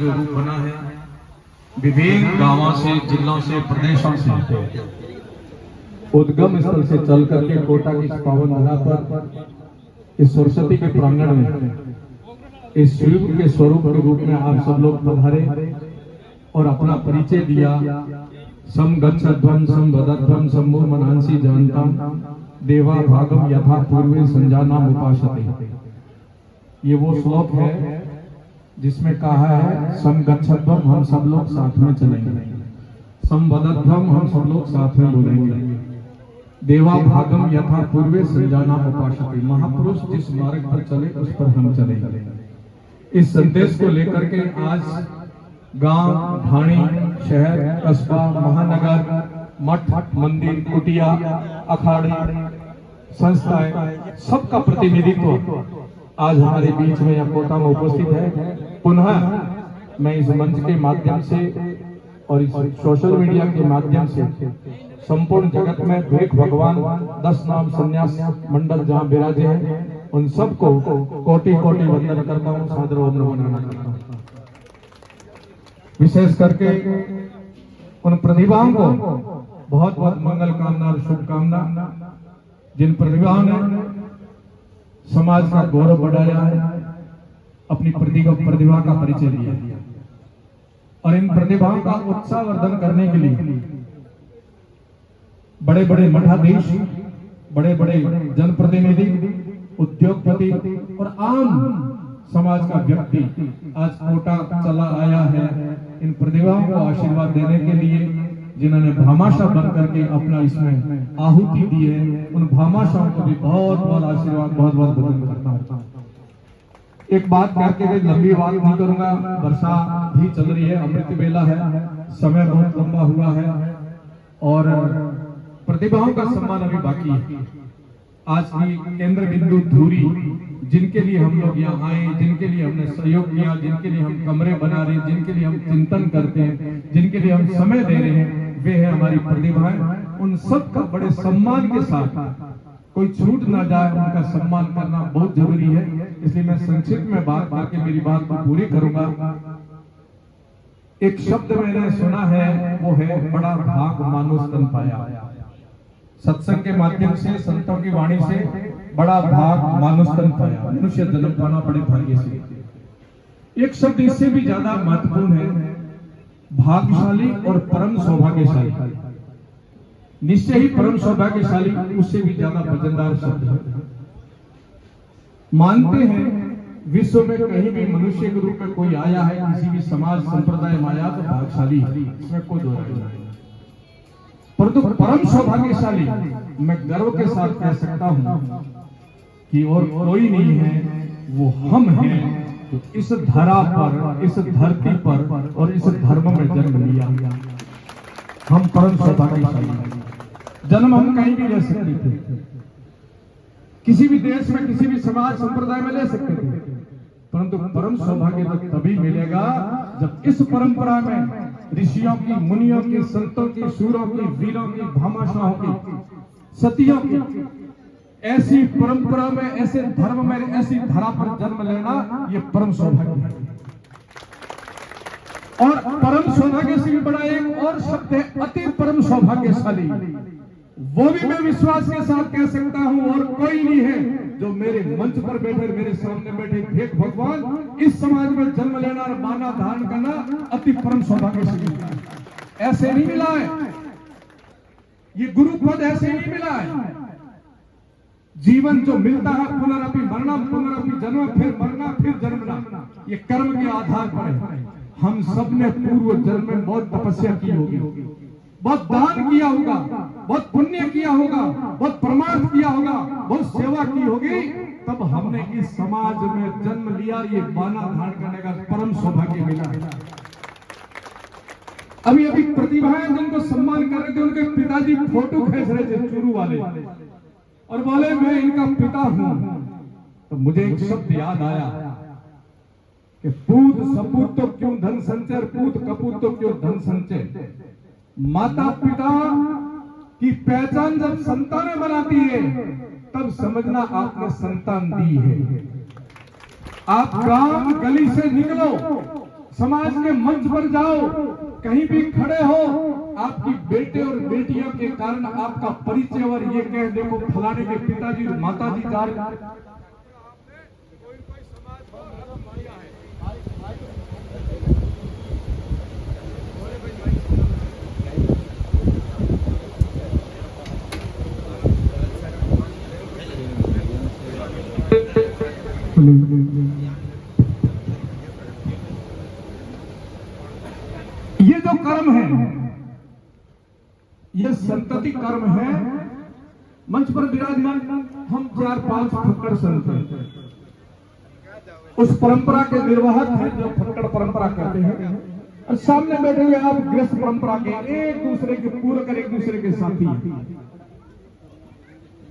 जो रूप बना है, विभिन्न गांवों से, जिलों से, प्रदेशों से उद्गम स्थल से चल करके कोटा की इस पावन धरा पर इस सरस्वती के प्रांगण में इस शिव के स्वरूप के रूप में आप सब लोग पधारे और अपना परिचय दिया। सम गच्छध्वं सम वदध्वं सम्भो मनांसि जानताम देवा भागम यथा पूर्वे संजानाम उपासते। ये वो श्लोक है जिसमें कहा है सम गच्छध्वं हम सब लोग साथ में चलेंगे, सम वदध्वं हम सब लोग साथ में बोलेंगे, देवा भागम यथा पूर्वे संजानाम उपासते। महापुरुष जिस मार्ग पर चले उस पर हम चलेंगे। इस संदेश को लेकर के आज गांव, ढाणी, शहर, कस्बा, महानगर, मठ, मंदिर, कुटिया, अखाड़े, संस्थाएं, सबका प्रतिनिधित्व आज हमारे बीच में यह कोटा में उपस्थित है। पुनः मैं इस मंच के माध्यम से और इस सोशल मीडिया के माध्यम से संपूर्ण जगत में भेख भगवान 10 नाम संन्यास मंडल जहां विराजे हैं उन सबको कोटि कोटि वंदन करता हूं, सादर वंदना करता हूं। विशेष करके उन प्रतिभाओं को बहुत बहुत मंगल कामना और शुभकामना, जिन प्रतिभाओं ने समाज का गौरव बढ़ाया है, अपनी प्रतिभा का परिचय दिया और इन प्रतिभाओं का उत्साहवर्धन करने के लिए बड़े बड़े मठाधीश, बड़े बड़े जनप्रतिनिधि, उद्योगपति और आम समाज का व्यक्ति आज कोटा चला आया है इन प्रतिभाओं को आशीर्वाद देने के लिए, जिन्होंने भामाशाह बन करके अपना इसमें आहुति दी है। उन भामाशाहों को भी बहुत बहुत आशीर्वाद, बहुत बहुत वंदन करता हूं। एक बात करके लंबी बात नहीं करूंगा, वर्षा भी चल रही है, अमृत बेला है, समय बहुत लंबा हुआ है और प्रतिभाओं का सम्मान अभी बाकी है। आज की केंद्र बिंदु धूरी, जिनके लिए हम लोग यहाँ आए, जिनके लिए हमने सहयोग किया, जिनके लिए हम कमरे बना रहे हैं, जिनके लिए हम चिंतन करते हैं, जिनके लिए हम समय दे रहे हैं, वे है हमारी प्रतिभाएं। उन सब का बड़े सम्मान के साथ कोई छूट ना जाए, उनका सम्मान करना बहुत जरूरी है। इसलिए मैं संक्षिप्त में बात करके मेरी बात को पूरी करूंगा। एक शब्द मैंने सुना है, वो है बड़ा भाग मानुष तन पाया। सत्संग के माध्यम से, संतों की वाणी से बड़ा भाग मानुष तन पाया, मनुष्य जन्म पाना बड़े भाग्य से। एक शब्द इससे भी ज्यादा महत्वपूर्ण है, भाग्यशाली और परम सौभाग्यशाली। निश्चय ही परम सौभाग्यशाली उससे भी ज्यादा वजनदार शब्द है। मानते हैं विश्व में कहीं भी मनुष्य के रूप में कोई आया है, किसी भी समाज संप्रदाय में आया तो भाग्यशाली है, इसमें कोई दो राय नहीं। परंतु परम सौभाग्यशाली मैं गर्व के साथ कह सकता हूं कि और कोई नहीं है, वो हम हैं जो इस धरा पर, इस धरती पर और इस धर्म में जन्म लिया। हम परम सौभाग्यशाली। जन्म हम कहीं भी ले सकते थे, किसी भी देश में, किसी भी समाज संप्रदाय में ले सकते थे, परंतु परम सौभाग्य तो तभी मिलेगा जब इस परंपरा में ऋषियों की, मुनियों की, संतों की, सूरों की, वीरों की, भामाशाहों की, सतियों की ऐसी परंपरा में, ऐसे धर्म में, ऐसी धरा पर जन्म लेना, ये परम सौभाग्य है। और परम सौभाग्य से भी बड़ा एक और शब्द है, अति परम सौभाग्यशाली। वो भी मैं विश्वास के साथ कह सकता हूं और कोई नहीं है जो मेरे मंच पर बैठे, मेरे सामने बैठे भेख भगवान इस समाज में जन्म लेना और माना धारण करना अति परम सौभाग्यशाली। ऐसे नहीं मिला है, ये गुरु पद ऐसे नहीं मिला है। जीवन जो मिलता है, पुनरअपि मरणम, पुनरअपि जन्म, फिर मरना, फिर जन्मना, ये कर्म के आधार पर है। हम सब ने पूर्व जन्म में बहुत तपस्या की होगी, बहुत दान किया होगा, बहुत पुण्य किया होगा, बहुत परमार्थ किया होगा, बहुत सेवा की होगी, तब हमने इस समाज में जन्म लिया। ये बाना धारण करने का परम सौभाग्य मिला है। अभी अभी प्रतिभाएं जिनको सम्मान कर रहे थे, उनके पिताजी फोटो खींच रहे थे चूरू वाले और बोले मैं इनका पिता हूं। तो मुझे एक शब्द याद आया कि पूत सपूत तो क्यों धन संचय, पूत कपूत तो क्यों धन संचय। माता पिता की पहचान जब संतानें बनाती है, तब समझना आपने संतान दी है। आप गांव गली से निकलो, समाज के मंच पर जाओ, कहीं भी खड़े हो, आपकी बेटे और बेटियों के कारण आपका परिचय और ये कह देखो फलाने के पिताजी माताजी जा रहे। ये जो कर्म है, ये संतति कर्म है। मंच पर विराजमान हम 4-5 फक्कड़ संत हैं, उस परंपरा के निर्वाहक हैं जो फक्कड़ परंपरा करते हैं, और सामने बैठे हुए आप गृहस्थ परंपरा के एक दूसरे के पूरक, एक दूसरे के साथी हैं।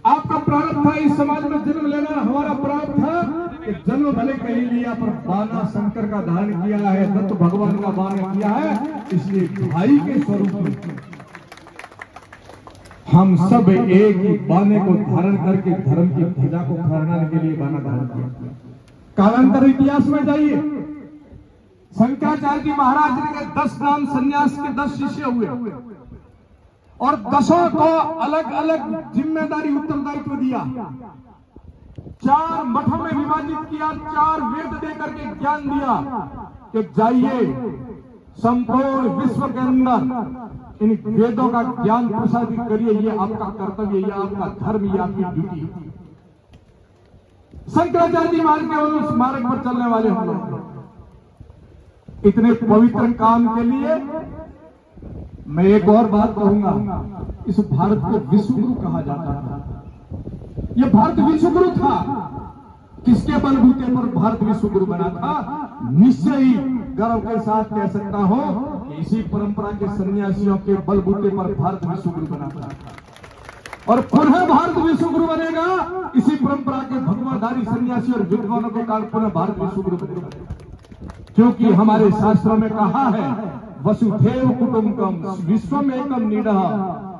आपका प्रारब्ध था इस समाज में जन्म लेना, हमारा प्रारब्ध था कि जन्म भले कहीं लिया पर बाना शंकर का धारण किया है, दत्त भगवान का बाना किया है, इसलिए भाई के स्वरूप में हम सब एक ही बाने को धारण करके धर्म की ध्वजा को फहराने के लिए बाना धारण किया। कालांतर इतिहास में जाइए, शंकराचार्य जी महाराज जी के 10 नाम संन्यास के 10 शिष्य हुए और 10 को अलग अलग जिम्मेदारी उत्तरदायित्व दिया। 4 मठों में विभाजित किया, 4 वेद देकर के ज्ञान दिया कि जाइए संपूर्ण विश्व के अंदर इन वेदों का ज्ञान प्रसारित करिए, ये आपका कर्तव्य, ये आपका धर्म, ये आपकी ड्यूटी। शंकराचार्य जी महाराज के उस मार्ग पर चलने वाले हम लोग इतने पवित्र काम के लिए मैं एक और बात कहूंगा, इस भारत को विश्वगुरु कहा जाता था। यह भारत विश्वगुरु था। किसके बलबूते पर भारत विश्वगुरु बना था? निश्चय ही गर्व के साथ कह सकता हूं कि इसी परंपरा के सन्यासियों के बलबूते पर भारत विश्वगुरु बना था, और पुनः भारत विश्वगुरु बनेगा इसी परंपरा के भगवाधारी सन्यासी और विद्वानों के कारण पुनः भारत विश्वगुरु बनेगा। क्योंकि हमारे शास्त्रों में कहा है, वसुधैव कुटुंबकम विश्वम एकम निडः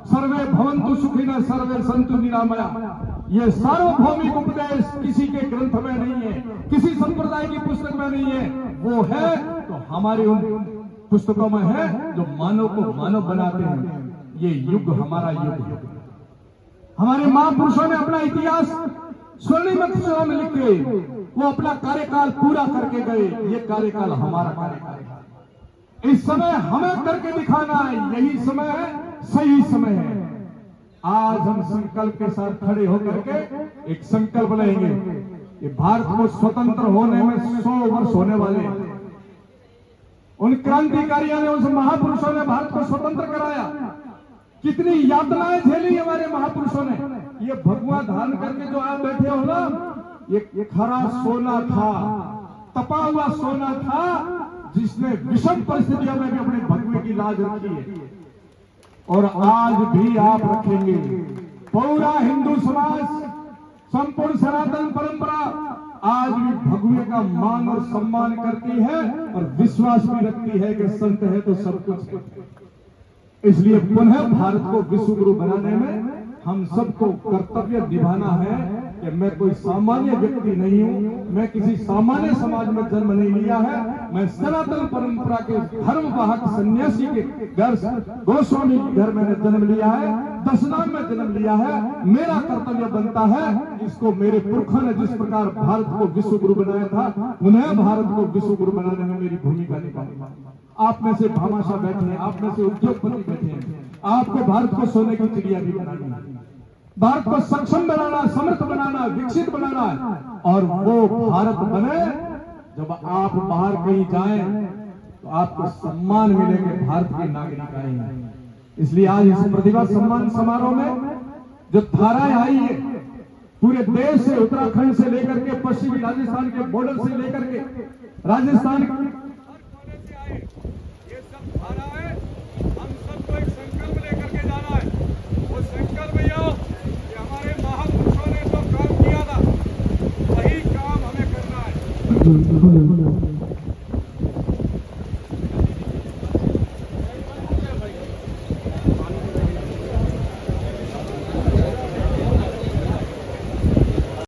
सर्वे भवन्तु सुखिनः सर्वे सन्तु निरामया। ये सार्वभौमिक उपदेश किसी के ग्रंथ में नहीं है, किसी संप्रदाय की पुस्तक में नहीं है, वो है तो हमारे उन पुस्तकों में है जो मानव को मानव बनाते हैं। ये युग हमारा युग है। हमारे महापुरुषों ने अपना इतिहास स्वर्णिम अक्षरों में लिख के वो अपना कार्यकाल पूरा करके गए। ये कार्यकाल हमारा कार्यकाल है। इस समय हमें करके दिखाना है, यही समय है, सही समय है। आज हम संकल्प के साथ खड़े होकर के एक संकल्प लेंगे, ये भारत को स्वतंत्र होने में 100 वर्ष होने वाले हैं। उन क्रांतिकारियों ने, उस महापुरुषों ने भारत को स्वतंत्र कराया। कितनी यातनाएं झेली हमारे महापुरुषों ने। ये भगवा धारण करके जो आप बैठे हो ना, ये खरा सोना था, तपा हुआ सोना था, जिसने विषम परिस्थितियों में भी अपने भगवे की लाज रखी है, और आज भी आप रखेंगे। पूरा हिंदू समाज, संपूर्ण सनातन परंपरा आज भी भगवे का मान और सम्मान करती है और विश्वास भी रखती है कि संत है तो सब कुछ है। इसलिए पुनः भारत को विश्वगुरु बनाने में हम सबको कर्तव्य निभाना है कि मैं कोई सामान्य व्यक्ति नहीं हूं, मैं किसी सामान्य समाज में जन्म नहीं लिया है, मैं सनातन परंपरा के धर्म वाहक सन्यासी के घर, गोस्वामी के घर मैंने जन्म लिया है, दशनाम में जन्म लिया है। मेरा कर्तव्य बनता है, इसको मेरे पुरखों ने जिस प्रकार भारत को विश्वगुरु बनाया था, पुनः भारत को विश्वगुरु बनाने में मेरी भूमिका निभानी। आप में से भामाशाह बैठे हैं, आप में से उद्योगपति बैठे हैं, आपको भारत को सोने की चिड़िया भी बनानी है, भारत को सक्षम बनाना, समर्थ बनाना, विकसित बनाना है। और वो भारत बने जब आप बाहर कहीं जाएं तो आपको सम्मान मिलेंगे, भारत के नागरिक आएंगे। इसलिए आज इस प्रतिभा सम्मान समारोह में जो धाराएं आई है पूरे देश से, उत्तराखंड से लेकर के पश्चिमी राजस्थान के बॉर्डर से लेकर के राजस्थान, ये सब धाराएं हम सबको एक संकल्प लेकर के जाना है। वो संकल्प हमारे महापुरुषों ने जो काम किया था वही काम हमें करना है।